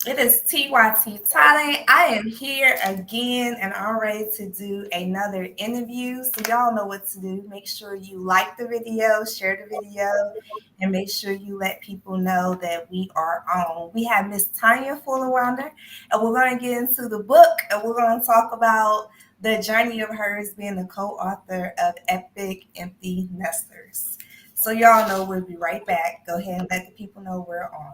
It is TYT Talent. I am here again and I'm ready to do another interview. So, y'all know what to do. Make sure you like the video, share the video, and make sure you let people know that we are on. We have Miss Tonya Fullerwinder, and we're going to get into the book and we're going to talk about the journey of hers being the co author of Epic Empty Nesters. So, y'all know we'll be right back. Go ahead and let the people know we're on.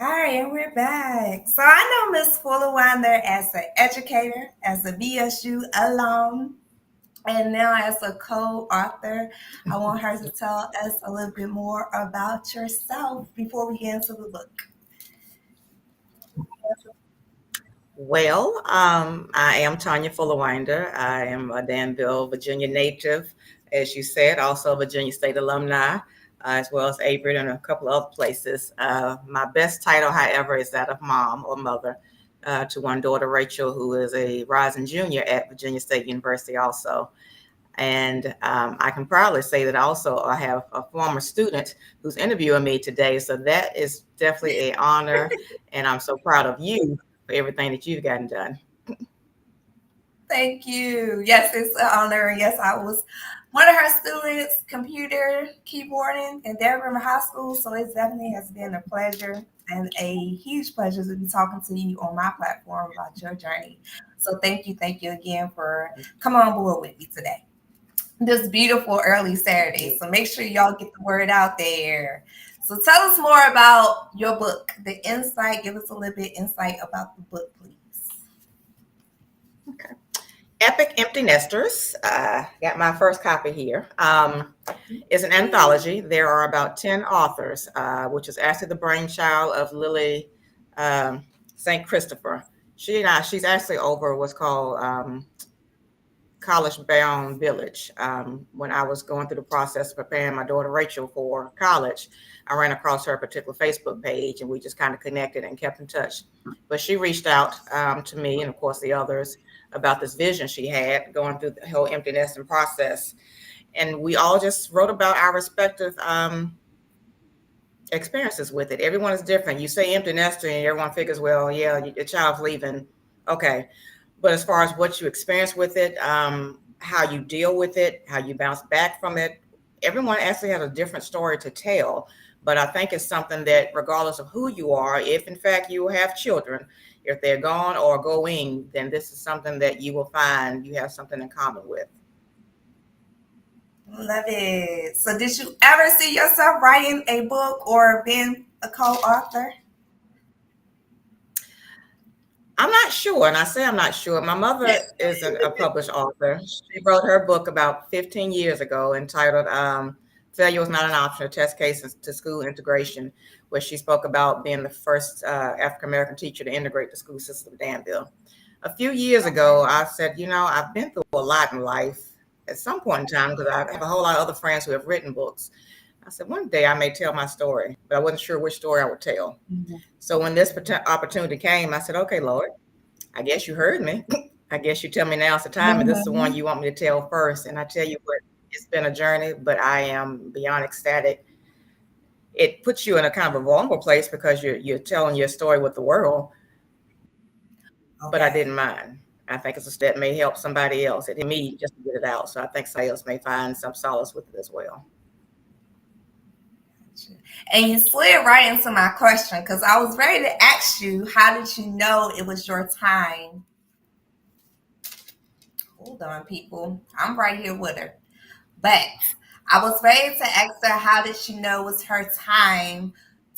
All right, and we're back. So I know Miss Fullerwinder as an educator, as a BSU alum, and now as a co-author. I want her to tell us a little bit more about yourself before we get into the book. Well, I am Tonya Fullerwinder. I am a Danville, Virginia native, as you said, also a Virginia State alumni, as well as Avery and a couple of other places. My best title, however, is that of mom or mother to one daughter, Rachel, who is a rising junior at Virginia State University also. And I can proudly say that also I have a former student who's interviewing me today. So that is definitely an honor. And I'm so proud of you for everything that you've gotten done. Thank you. Yes, it's an honor. Yes, I was one of her students, computer keyboarding in Denver High School. So it definitely has been a pleasure and a huge pleasure to be talking to you on my platform about your journey. So thank you again for coming on board with me today. This beautiful early Saturday. So make sure y'all get the word out there. So tell us more about your book, the insight. Give us a little bit insight about the book, please. Okay. Epic Empty Nesters. Got my first copy here. It's an anthology. There are about 10 authors, which is actually the brainchild of Lily St. Christopher. She's actually over what's called college bound village. When I was going through the process of preparing my daughter Rachel for college, I ran across her particular Facebook page and we just kind of connected and kept in touch. But she reached out to me and, of course, the others about this vision she had going through the whole empty nesting process. And we all just wrote about our respective experiences with it. Everyone is different. You say empty nesting and everyone figures, well, yeah, your child's leaving. Okay. But as far as what you experience with it, how you deal with it, how you bounce back from it, everyone actually has a different story to tell. But I think it's something that regardless of who you are, if in fact you have children, if they're gone or going, then this is something that you will find you have something in common with. Love it. So, did you ever see yourself writing a book or being a co-author? I'm not sure, and I say I'm not sure. My mother is a published author. She wrote her book about 15 years ago entitled Failure Was Not an Option, a Test Case to School Integration, where she spoke about being the first African-American teacher to integrate the school system of Danville. A few years ago, I said, I've been through a lot in life at some point in time because I have a whole lot of other friends who have written books. I said, one day I may tell my story, but I wasn't sure which story I would tell. So when this opportunity came, I said, okay, Lord, I guess you heard me. I guess you tell me now's the time, and this is the one you want me to tell first. And I tell you what, it's been a journey, but I am beyond ecstatic. It puts you in a kind of a vulnerable place because you're telling your story with the world, but I didn't mind. I think it's a step may help somebody else. It helped me just to get it out. So I think somebody else may find some solace with it as well. And you slid right into my question because I was ready to ask you, how did you know it was your time? Hold on, people. I'm right here with her. But I was ready to ask her how did she know it was her time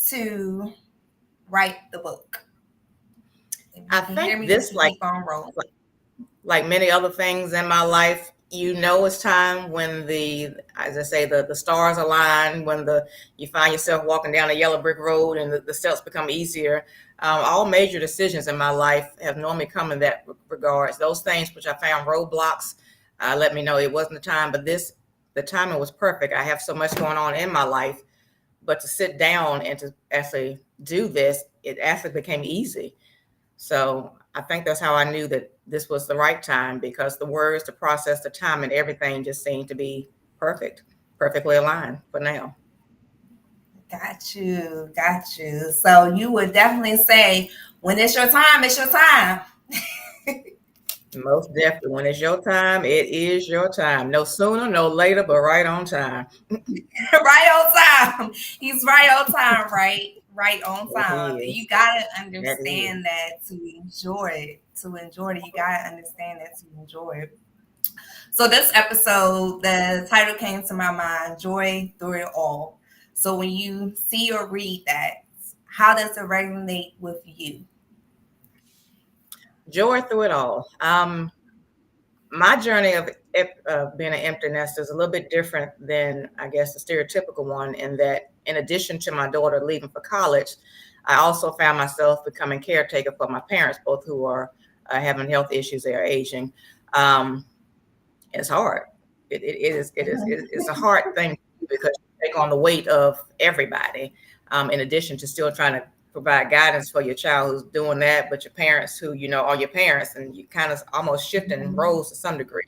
to write the book. If you I can hear think me, we this, can keep on rolling. like many other things in my life, you know, it's time when as I say, the stars align, when you find yourself walking down a yellow brick road and the steps become easier. All major decisions in my life have normally come in that regards. Those things which I found roadblocks let me know it wasn't the time, but the timing was perfect. I have so much going on in my life, but to sit down and to actually do this, it actually became easy. So I think that's how I knew that this was the right time, because the words, the process, the time, and everything just seemed to be perfect, perfectly aligned for now. Got you, got you. So you would definitely say, when it's your time, it's your time. Most definitely. When it's your time, it is your time. No sooner, no later, but right on time. Right on time. He's right on time, right? Right on Yes, time. he You is. gotta That is. understand that to enjoy it. To enjoy it, you gotta understand that to enjoy it. So this episode, the title came to my mind, Joy Through It All. So when you see or read that, how does it resonate with you? Joy through it all. My journey of being an empty nester is a little bit different than, I guess, the stereotypical one, in that in addition to my daughter leaving for college, I also found myself becoming caretaker for my parents, both who are having health issues. They are aging. Um, it's hard. It's a hard thing because you take on the weight of everybody, in addition to still trying to provide guidance for your child who's doing that, but your parents who, are your parents, and you kind of almost shifting roles to some degree.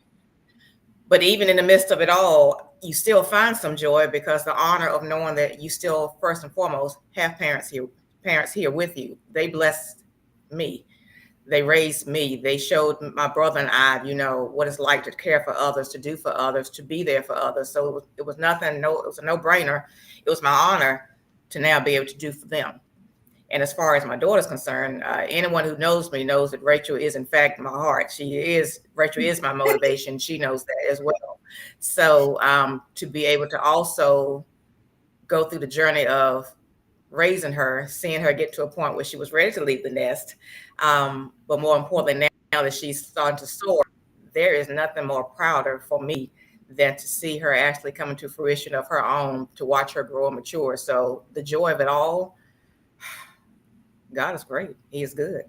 But even in the midst of it all, you still find some joy, because the honor of knowing that you still, first and foremost, have parents here with you. They blessed me. They raised me. They showed my brother and I, what it's like to care for others, to do for others, to be there for others. So it was nothing. No, it was a no-brainer. It was my honor to now be able to do for them. And as far as my daughter's concerned, anyone who knows me knows that Rachel is, in fact, my heart. Rachel is my motivation. She knows that as well. So to be able to also go through the journey of raising her, seeing her get to a point where she was ready to leave the nest, but more importantly, now that she's starting to soar, there is nothing more prouder for me than to see her actually coming to fruition of her own, to watch her grow and mature. So the joy of it all, God is great. He is good.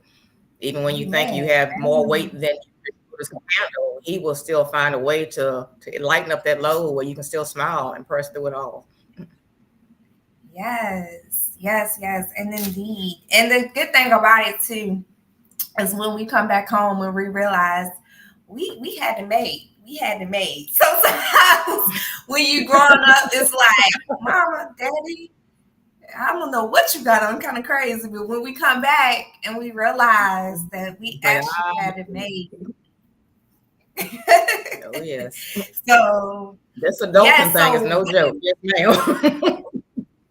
Even when you think you Amen. have more weight than your shoulders can handle, he will still find a way to lighten up that load where you can still smile and press through it all. Yes, yes, yes. And indeed. And the good thing about it too is when we come back home and we realize we had to make. We had to make. Sometimes when you growing up, it's like, Mama, Daddy, I don't know what you got on, kind of crazy. But when we come back and we realize that we Like, actually had it made. oh yes. So This adulting yes, thing is so no joke. Yes, ma'am.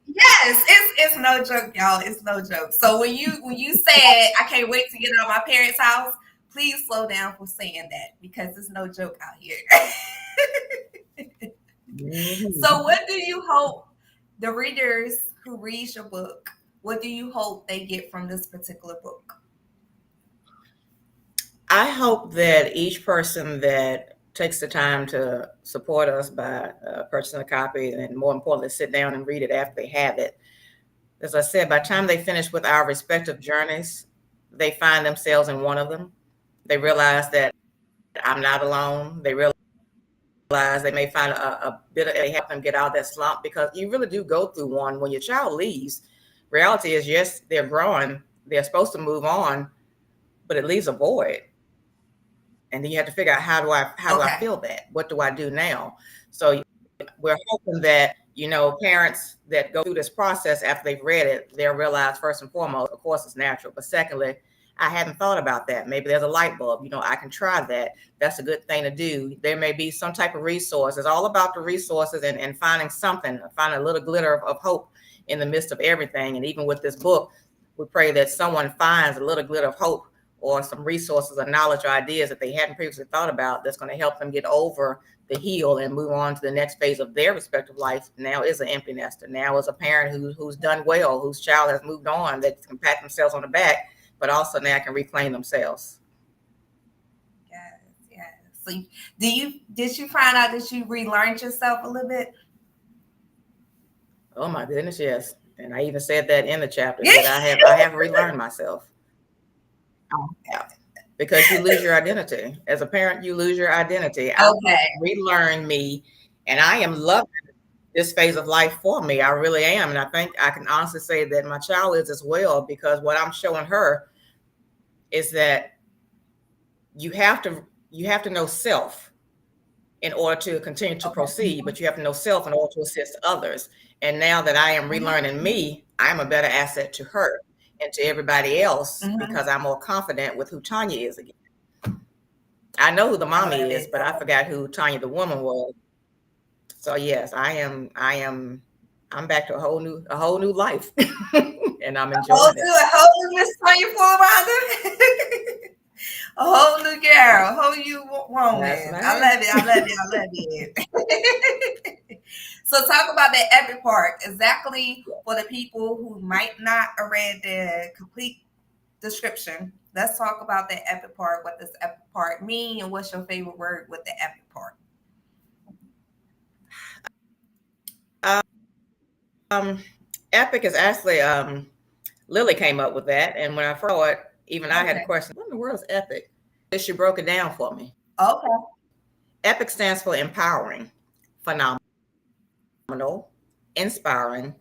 yes, it's no joke, y'all. It's no joke. So when you said I can't wait to get out of my parents' house, please slow down for saying that, because it's no joke out here. So Mhm. what do you hope the readers who read your book, what do you hope they get from this particular book? I hope that each person that takes the time to support us by purchasing a copy, and more importantly, sit down and read it after they have it. As I said, by the time they finish with our respective journeys, they find themselves in one of them. They realize that I'm not alone. They realize they may find a bit of help them get out of that slump, because you really do go through one when your child leaves. Reality is, yes, they're growing, they're supposed to move on, but it leaves a void. And then you have to figure out, how do I Okay. feel that? What do I do now? So we're hoping that, parents that go through this process after they've read it, they'll realize, first and foremost, of course, it's natural. But secondly, I hadn't thought about that. Maybe there's a light bulb. I can try that. That's a good thing to do. There may be some type of resource. It's all about the resources, and finding something, finding a little glitter of hope in the midst of everything. And even with this book, we pray that someone finds a little glitter of hope or some resources or knowledge or ideas that they hadn't previously thought about that's going to help them get over the hill and move on to the next phase of their respective life. Now is an empty nester. Now is a parent who's done well, whose child has moved on, that can pat themselves on the back, but also now can reclaim themselves. Yes, yes. So did you find out that you relearned yourself a little bit? Oh my goodness, yes. And I even said that in the chapter that I have relearned myself. Because you lose your identity. As a parent, you lose your identity. I relearn me, and I am loving this phase of life for me. I really am. And I think I can honestly say that my child is as well, because what I'm showing her is that you have to know self in order to continue to proceed, but you have to know self in order to assist others. And now that I am relearning me, I'm a better asset to her and to everybody else because I'm more confident with who Tonya is again. I know who the mommy is, but I forgot who Tonya the woman was. So yes, I'm back to a whole new life, and I'm enjoying it. A whole new Miss Tonya Fullerwinder. A whole new girl, a whole new woman. Right. I love it. So talk about that epic part, exactly for the people who might not have read the complete description. Let's talk about the epic part, what does epic part mean, and what's your favorite word with the epic part? Epic is actually Lily came up with that, and when I first saw it, even I had a question: what in the world is epic? She broke it down for me. Okay. Epic stands for empowering, phenomenal, inspiring.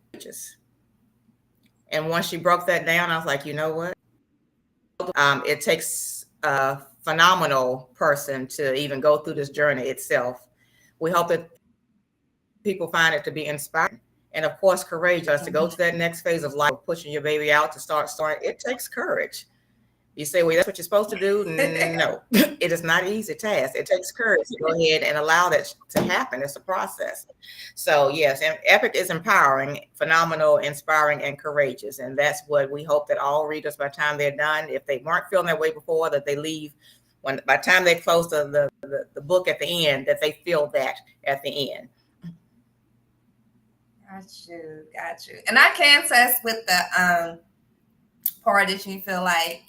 And once she broke that down, I was like, you know what? It takes a phenomenal person to even go through this journey itself. We hope that people find it to be inspiring. And of course, courageous to go to that next phase of life, pushing your baby out to start. It takes courage. You say, well, that's what you're supposed to do. No, it is not an easy task. It takes courage to go ahead and allow that to happen. It's a process. So yes, and epic is empowering, phenomenal, inspiring, and courageous. And that's what we hope that all readers, by the time they're done, if they weren't feeling that way before, that they leave by the time they close the book at the end, that they feel that at the end. Got you. And I can test with the part that you feel like,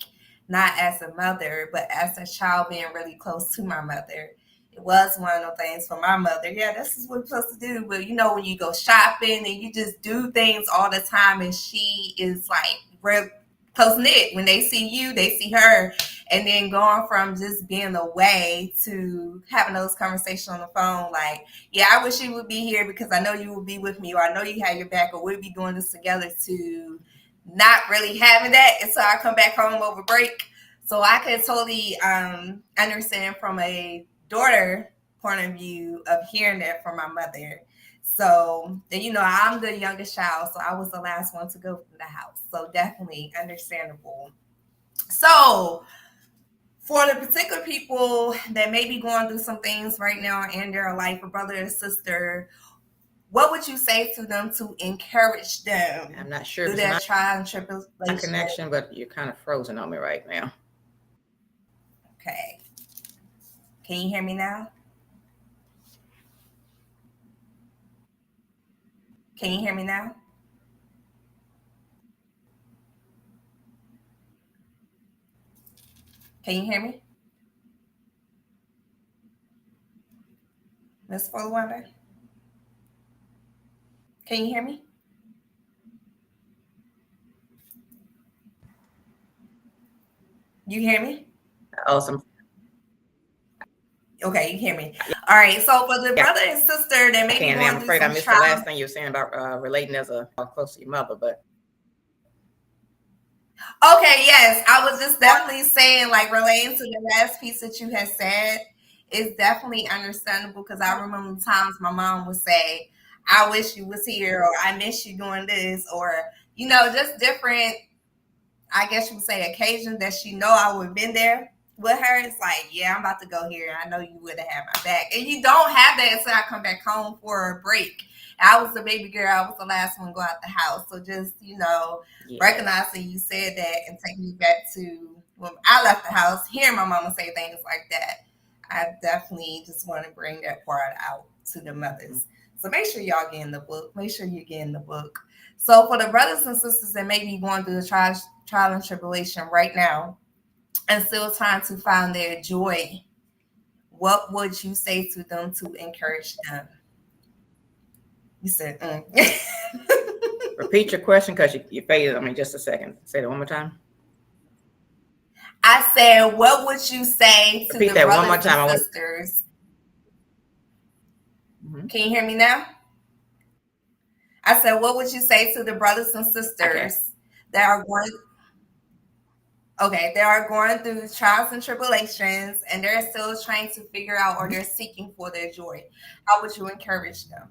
not as a mother, but as a child being really close to my mother. It was one of the things for my mother. Yeah, this is what we're supposed to do. But you know, when you go shopping and you just do things all the time, and she is like real close knit. When they see you, they see her. And then going from just being away to having those conversations on the phone, like, yeah, I wish you would be here because I know you will be with me, or I know you have your back, or we'll be doing this together, to not really having that until I come back home over break. So I can totally understand from a daughter point of view of hearing that from my mother. So, you know, I'm the youngest child, so I was the last one to go from the house. So definitely understandable. So for the particular people that may be going through some things right now in their life, a brother and sister, what would you say to them to encourage them? I'm not sure through that trial and tribulation. My connection, but you're kind of frozen on me right now. Okay. Can you hear me now? Can you hear me now? Can you hear me? Ms. Fullerwinder? Can you hear me? You hear me? Awesome. Okay, you hear me. All right. So for the brother and sister that may be going I'm afraid I missed the last thing you were saying about relating as a close to your mother, but. Okay, yes. I was just definitely saying, like, relating to the last piece that you had said, is definitely understandable, because I remember times my mom would say, I wish you was here, or I miss you doing this, or, you know, just different, I guess you would say, occasions that she know I would have been there with her. It's like, yeah, I'm about to go here. I know you would have had my back. And you don't have that until I come back home for a break. I was the baby girl. I was the last one to go out the house. So just, you know, recognizing you said that and taking you back to when I left the house, hearing my mama say things like that, I definitely just want to bring that part out to the mothers. So make sure y'all get in the book. Make sure you get in the book. So for the brothers and sisters that may be going through the trial and tribulation right now and still trying to find their joy, what would you say to them to encourage them? You said, Repeat your question because you faded on me just a second. Say that one more time. I said, what would you say to Repeat the that one more brothers time. and sisters? Can you hear me now? I said, what would you say to the brothers and sisters that are going? Okay, they are going through trials and tribulations, and they're still trying to figure out, or they're seeking for their joy. How would you encourage them?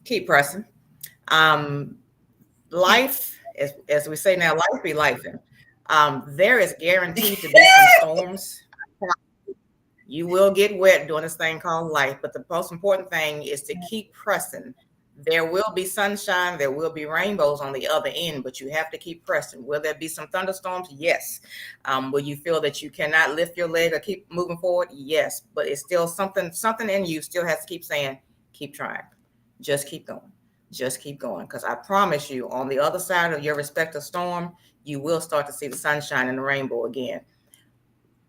Keep pressing. Life, as we say now, life be lifing. There is guaranteed to be some storms. You will get wet doing this thing called life, but the most important thing is to keep pressing. There will be sunshine, there will be rainbows on the other end, but you have to keep pressing. Will there be some thunderstorms? Yes. Will you feel that you cannot lift your leg or keep moving forward? Yes, but it's still something in you still has to keep saying, keep trying, just keep going. Just keep going, because I promise you, on the other side of your respective storm, you will start to see the sunshine and the rainbow again.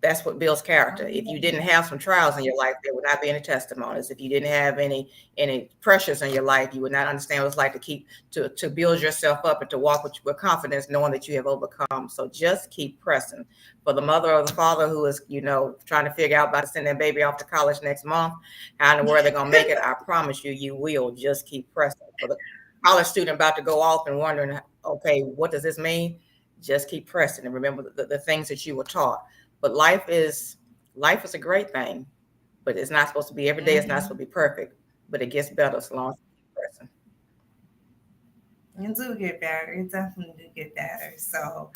That's what builds character. If you didn't have some trials in your life, there would not be any testimonies. If you didn't have any pressures in your life, you would not understand what it's like to build yourself up and to walk with confidence, knowing that you have overcome. So just keep pressing. For the mother or the father who is, trying to figure out about to send their baby off to college next month, how in the world they're gonna make it, I promise you, you will. Just keep pressing. For the college student about to go off and wondering, okay, what does this mean? Just keep pressing and remember the things that you were taught. But life is a great thing, but it's not supposed to be every day. It's not supposed to be perfect, but it gets better so long as you keep pressing. You do get better. It definitely do get better. So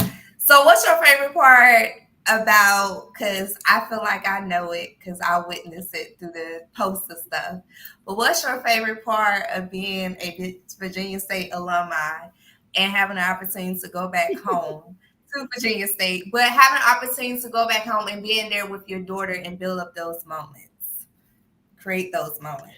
what's your favorite part about? Because I feel like I know it because I witnessed it through the posts and stuff. But what's your favorite part of being a Virginia State alumni and having an opportunity to go back home to Virginia State, but having an opportunity to go back home and being there with your daughter and build up those moments, create those moments?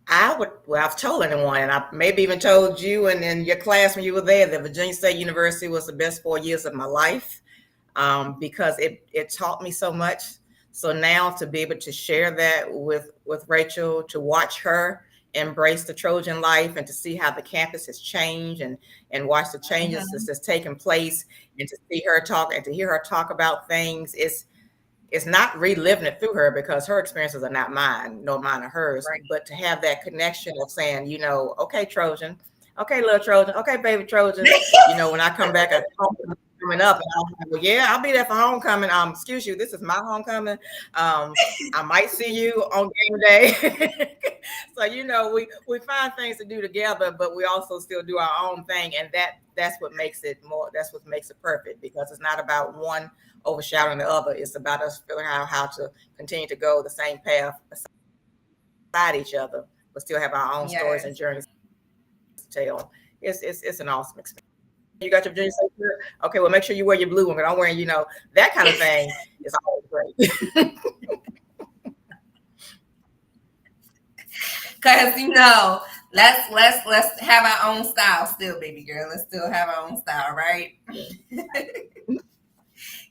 I've told anyone, and I maybe even told you and in your class when you were there, that Virginia State University was the best 4 years of my life, because it taught me so much. So now to be able to share that with Rachel, to watch her embrace the Trojan life and to see how the campus has changed and watch the changes that's taken place, and to see her talk and to hear her talk about things, it's not reliving it through her because her experiences are not mine, nor mine are hers. Right. But to have that connection of saying, okay, Trojan, okay, little Trojan, okay, baby Trojan, when I come back, coming up, and I'm like, well, yeah, I'll be there for homecoming. Excuse you, this is my homecoming. I might see you on game day. So we find things to do together, but we also still do our own thing, and that's what makes it more. That's what makes it perfect, because it's not about one overshadowing the other. It's about us figuring out how to continue to go the same path beside each other, but still have our own stories and journeys to tell. It's an awesome experience. You got your Virginia State shirt? Okay, well, make sure you wear your blue one, because I'm wearing, that kind of thing is always great. Because let's have our own style still, baby girl. Let's still have our own style, right?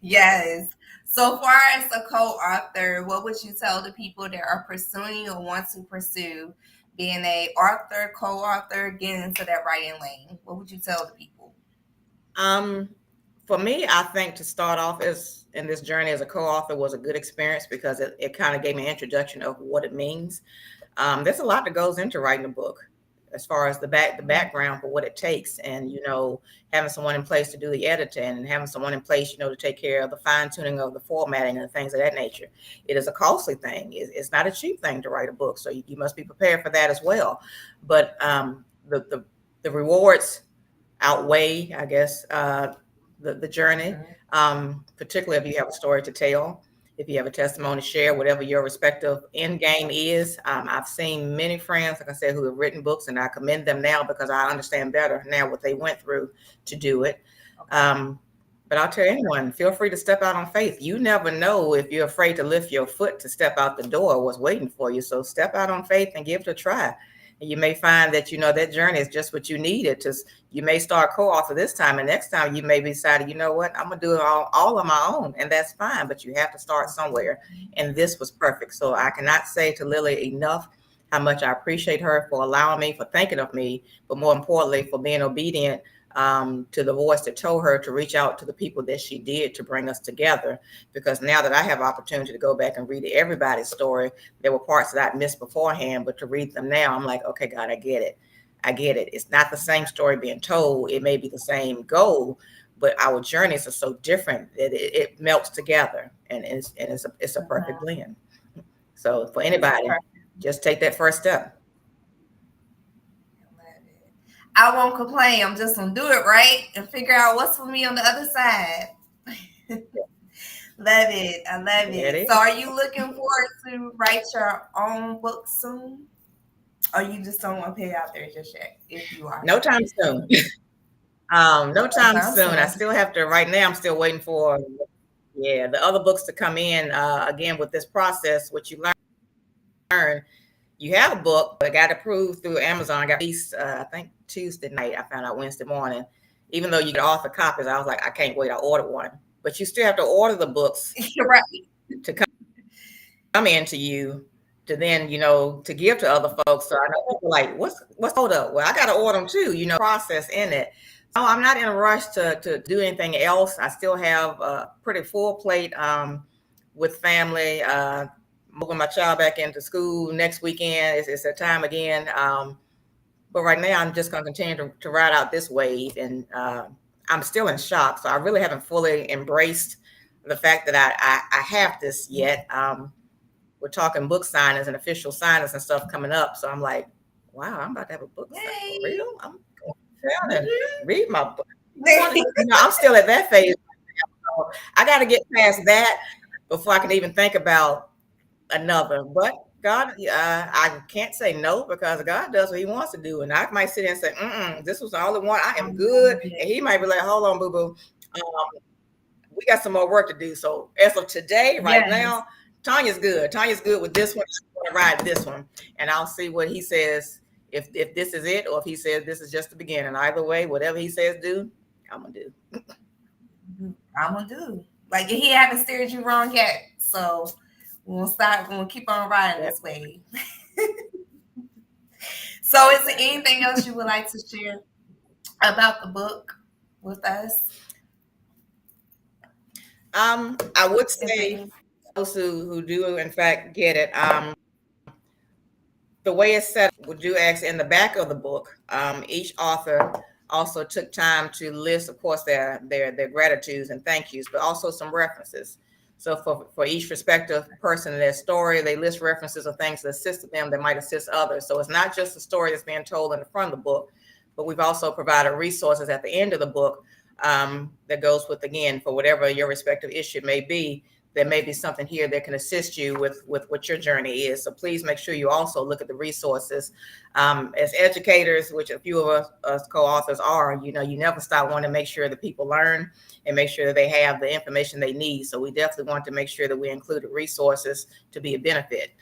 Yes. So far as a co-author, what would you tell the people that are pursuing or want to pursue being a author, co-author, getting into that writing lane? What would you tell the people? For me, I think to start off in this journey as a co-author was a good experience, because it kind of gave me an introduction of what it means. There's a lot that goes into writing a book, as far as the background for what it takes, and having someone in place to do the editing, and having someone in place to take care of the fine tuning of the formatting and things of that nature. It is a costly thing. It's not a cheap thing to write a book, so you must be prepared for that as well. But the rewards outweigh, I guess, the journey, particularly if you have a story to tell. If you have a testimony, share whatever your respective end game is. I've seen many friends, like I said, who have written books, and I commend them now because I understand better now what they went through to do it. But I'll tell anyone, feel free to step out on faith. You never know if you're afraid to lift your foot to step out the door, what's waiting for you. So step out on faith and give it a try. And you may find that, that journey is just what you needed. You may start co-author this time, and next time you may decide, you know what, I'm going to do it all on my own, and that's fine. But you have to start somewhere. And this was perfect. So I cannot say to Lily enough how much I appreciate her for allowing me, for thinking of me, but more importantly, for being obedient to the voice that told her to reach out to the people that she did to bring us together. Because now that I have opportunity to go back and read everybody's story, there were parts that I'd missed beforehand, but to read them now, I'm like, okay, God, I get it. It's not the same story being told. It may be the same goal, but our journeys are so different that it melts together, and it's a perfect blend. So for anybody, just take that first step. I won't complain. I'm just going to do it right and figure out what's for me on the other side. Love it. I love it. So are you looking forward to write your own book soon? Or you just don't want to put it out there just yet, if you are? No time soon. No time soon. I still have to, right now, I'm still waiting for, the other books to come in. Again, with this process, what you learn, you have a book, but got approved through Amazon. I got released, I think Tuesday night. I found out Wednesday morning. Even though you get author copies, I was like, I can't wait. I ordered one. But you still have to order the books right. to come into you to then, to give to other folks. So I know people like, what's hold up? Well, I got to order them too, process in it. So I'm not in a rush to do anything else. I still have a pretty full plate with family. Moving my child back into school next weekend. It's that time again. But right now, I'm just going to continue to ride out this wave. And I'm still in shock. So I really haven't fully embraced the fact that I have this yet. We're talking book signings and official signings and stuff coming up. So I'm like, wow, I'm about to have a book sign for real. I'm going down and read my book. I'm still at that phase. So I got to get past that before I can even think about another. But God, I can't say no, because God does what he wants to do. And I might sit there and say, this was the only one. I am good. And he might be like, hold on, boo-boo. We got some more work to do. So as of today, right now, Tonya's good. Tonya's good with this one. She's going to ride this one. And I'll see what he says, if this is it, or if he says this is just the beginning. Either way, whatever he says do, I'm going to do. I'm going to do. Like, he haven't steered you wrong yet. So we'll keep on riding this way. So is there anything else you would like to share about the book with us? I would say those who do in fact get it, the way it's set up, would you ask in the back of the book, each author also took time to list, of course, their gratitudes and thank yous, but also some references. So for each respective person in their story, they list references of things that assisted them that might assist others. So it's not just the story that's being told in the front of the book, but we've also provided resources at the end of the book that goes with, again, for whatever your respective issue may be, there may be something here that can assist you with what your journey is. So please make sure you also look at the resources. As educators, which a few of us co-authors are, you never stop wanting to make sure that people learn and make sure that they have the information they need. So we definitely want to make sure that we include the resources to be a benefit.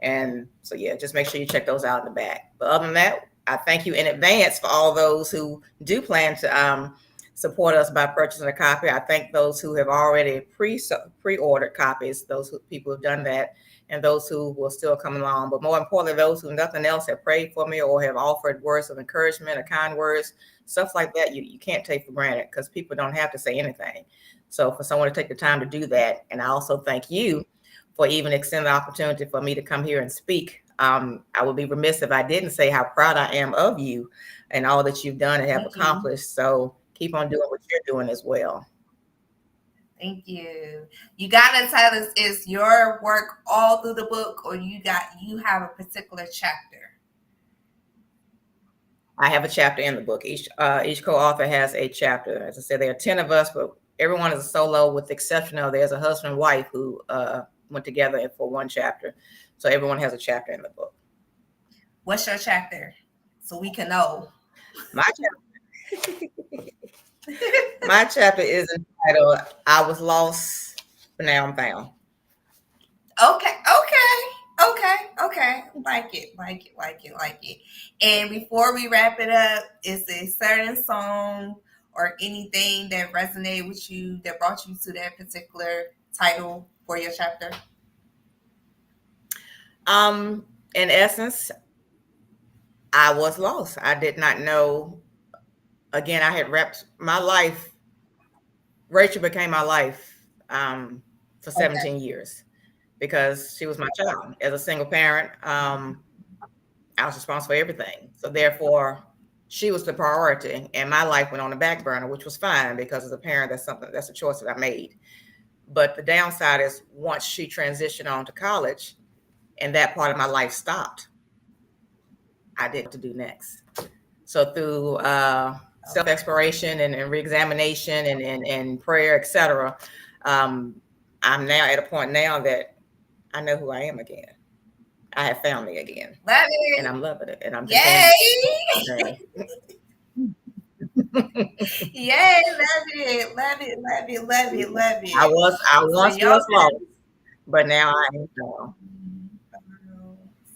And so, just make sure you check those out in the back. But other than that, I thank you in advance for all those who do plan to support us by purchasing a copy. I thank those who have already pre-ordered copies, people who've done that, and those who will still come along. But more importantly, those who nothing else have prayed for me or have offered words of encouragement or kind words, stuff like that, you can't take for granted, because people don't have to say anything. So for someone to take the time to do that, and I also thank you for even extending the opportunity for me to come here and speak. I would be remiss if I didn't say how proud I am of you and all that you've done and have accomplished. So keep on doing what you're doing as well. Thank you. You gotta tell us, is your work all through the book, or you have a particular chapter? I have a chapter in the book. Each co-author has a chapter. As I said, there are 10 of us, but everyone is a solo, with the exception of there's a husband and wife who went together for one chapter. So everyone has a chapter in the book. What's your chapter? So we can know. My chapter is entitled "I Was Lost, but Now I'm Found." Okay. Like it. And before we wrap it up, is there a certain song or anything that resonated with you that brought you to that particular title for your chapter? In essence, I was lost. I did not know. Again, I had wrapped my life. Rachel became my life for 17 years because she was my child. As a single parent, I was responsible for everything. So therefore, she was the priority, and my life went on the back burner, which was fine because as a parent, that's a choice that I made. But the downside is once she transitioned on to college, and that part of my life stopped, I didn't know what to do next. So through self-exploration and re-examination and prayer, etc., I'm now at a point now that I know who I am again. I have found me again. Love it. And I'm loving it. And I'm Yay! Yay, love it. I once So was lost, but now I am found.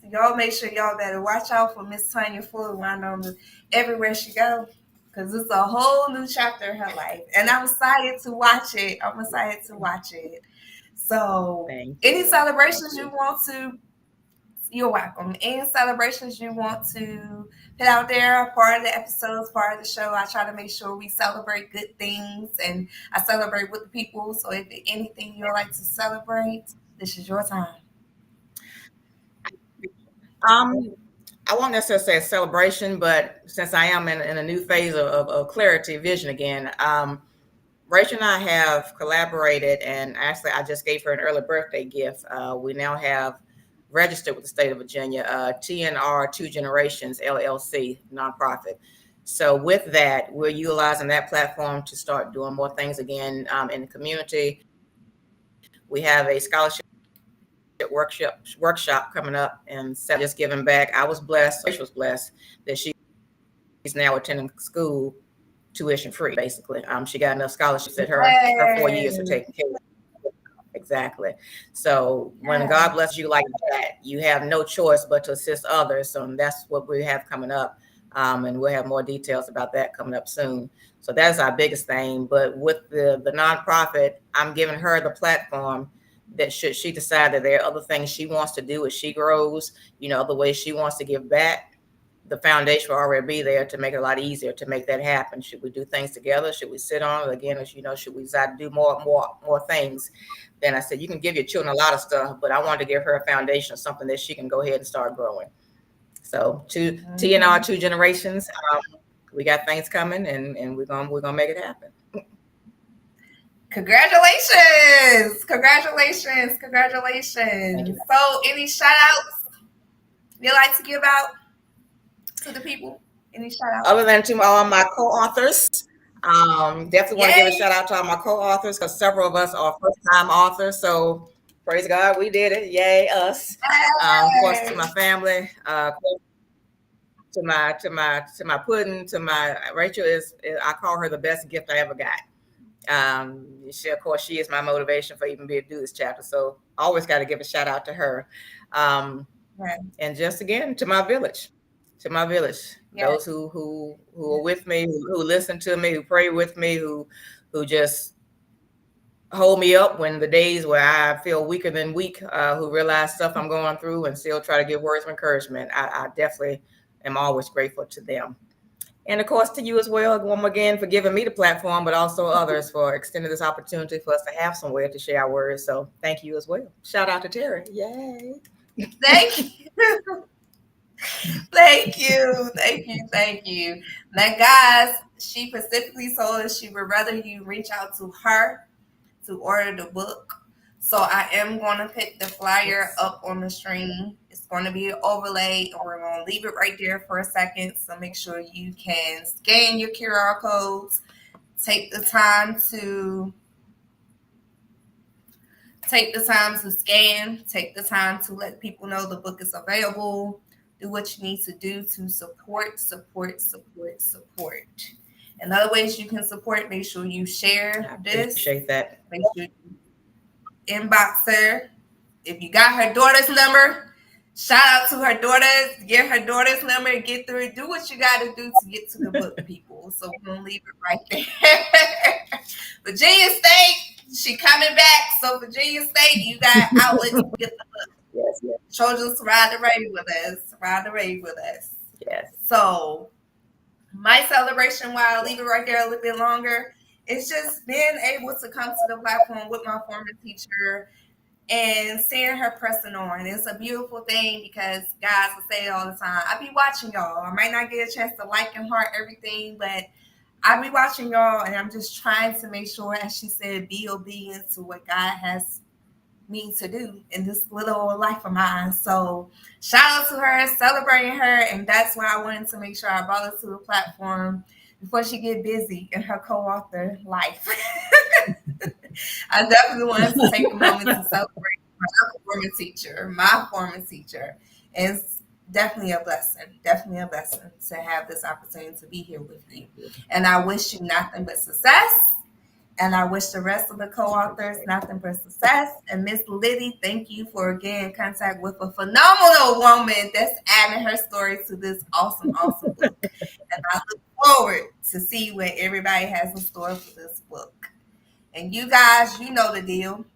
So y'all make sure y'all better watch out for Miss Tonya Fullerwinder everywhere she go, because it's a whole new chapter in her life, and I'm excited to watch it. So, any celebrations you want to? You're welcome. Any celebrations you want to put out there, part of the episodes, part of the show? I try to make sure we celebrate good things, and I celebrate with the people. So, if anything you'd like to celebrate, this is your time. I won't necessarily say a celebration, but since I am in a new phase of clarity, vision again, Rachel and I have collaborated, and actually, I just gave her an early birthday gift. We now have registered with the state of Virginia, TNR Two Generations LLC nonprofit. So with that, we're utilizing that platform to start doing more things again in the community. We have a scholarship workshop coming up, and so just giving back. I was blessed. Rachel was blessed that she's now attending school tuition free. Basically, she got enough scholarships that her 4 years are taken care of. Exactly. So when God blesses you like that, you have no choice but to assist others. So that's what we have coming up. And we'll have more details about that coming up soon. So that's our biggest thing. But with the nonprofit, I'm giving her the platform that should she decide that there are other things she wants to do as she grows, other ways she wants to give back, the foundation will already be there to make it a lot easier to make that happen. Should we do things together? Should we sit on it again? Should we decide to do more things? Then I said, you can give your children a lot of stuff, but I wanted to give her a foundation, something that she can go ahead and start growing. So TNR Two Generations, we got things coming, and we're gonna make it happen. Congratulations. So any shout outs you like to give out to the people? Any shout outs? Other than to all my co-authors, definitely want to give a shout out to all my co-authors because several of us are first-time authors. So praise God, we did it. Yay, us. Of course, to my family, to my pudding, to my Rachel is I call her the best gift I ever got. She is my motivation for even being able to do this chapter. So always got to give a shout out to her. And just again to my village. Those who are with me, who listen to me, who pray with me, who just hold me up when the days where I feel weaker than weak, who realize stuff I'm going through and still try to give words of encouragement. I definitely am always grateful to them. And of course to you as well, one again for giving me the platform, but also others for extending this opportunity for us to have somewhere to share our words. So thank you as well. Shout out to Terry. Yay. Thank you. Thank you. Now, guys, she specifically told us she would rather you reach out to her to order the book. So I am going to put the flyer up on the screen. It's going to be an overlay, and we're going to leave it right there for a second. So make sure you can scan your QR codes, take the time to scan, take the time to let people know the book is available. Do what you need to do to support. And other ways you can support, make sure you share this. Appreciate that. Make sure you inbox her. If you got her daughter's number, shout out to her daughters. Get her daughter's number and get through it. Do what you got to do to get to the book, people. So we're going to leave it right there. Virginia State, she coming back. So Virginia State, you got outlets to get the book. Yes. Children's Ride the Rave with us. Yes. So my celebration, while I leave it right there a little bit longer, it's just being able to come to the platform with my former teacher and seeing her pressing on. It's a beautiful thing because guys will say it all the time. I be watching y'all. I might not get a chance to like and heart everything, but I be watching y'all, and I'm just trying to make sure, as she said, be obedient to what God has me to do in this little old life of mine. So shout out to her, celebrating her, and that's why I wanted to make sure I brought her to the platform before she get busy in her co-author life. I definitely wanted to take a moment to celebrate my former teacher. And it's definitely a blessing to have this opportunity to be here with you. And I wish you nothing but success. And I wish the rest of the co-authors nothing but success. And Miss Liddy, thank you for getting in contact with a phenomenal woman that's adding her story to this awesome book. And I look forward to see what everybody has in store for this book. And you guys, you know the deal.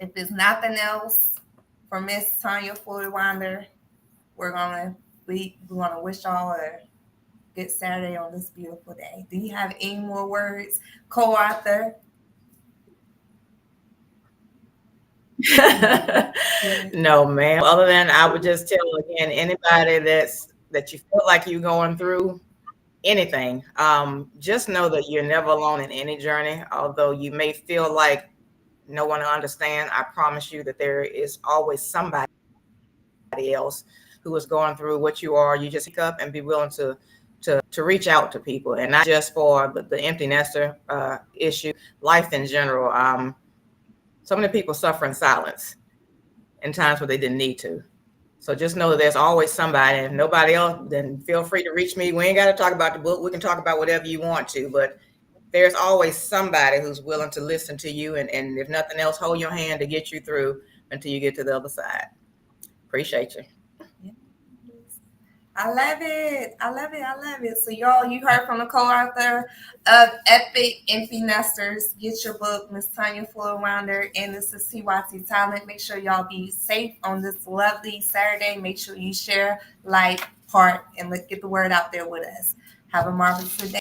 If there's nothing else from Miss Tonya Fullerwinder, we're gonna wish y'all a good Saturday on this beautiful day. Do you have any more words, co-author? No, ma'am. Other than I would just tell again, anybody that you feel like you're going through anything, just know that you're never alone in any journey. Although you may feel like no one will understand, I promise you that there is always somebody else who is going through what you are. You just pick up and be willing to reach out to people, and not just for the empty nester issue, life in general. So many people suffer in silence in times where they didn't need to. So just know that there's always somebody, and if nobody else, then feel free to reach me. We ain't got to talk about the book. We can talk about whatever you want to, but there's always somebody who's willing to listen to you, and if nothing else, hold your hand to get you through until you get to the other side. Appreciate you. I love it. So y'all, you heard from the co-author of Epic Empty Nesters. Get your book, Miss Tonya Fullerwinder, and this is TYT Talent. Make sure y'all be safe on this lovely Saturday. Make sure you share, like, heart, and let's get the word out there with us. Have a marvelous day.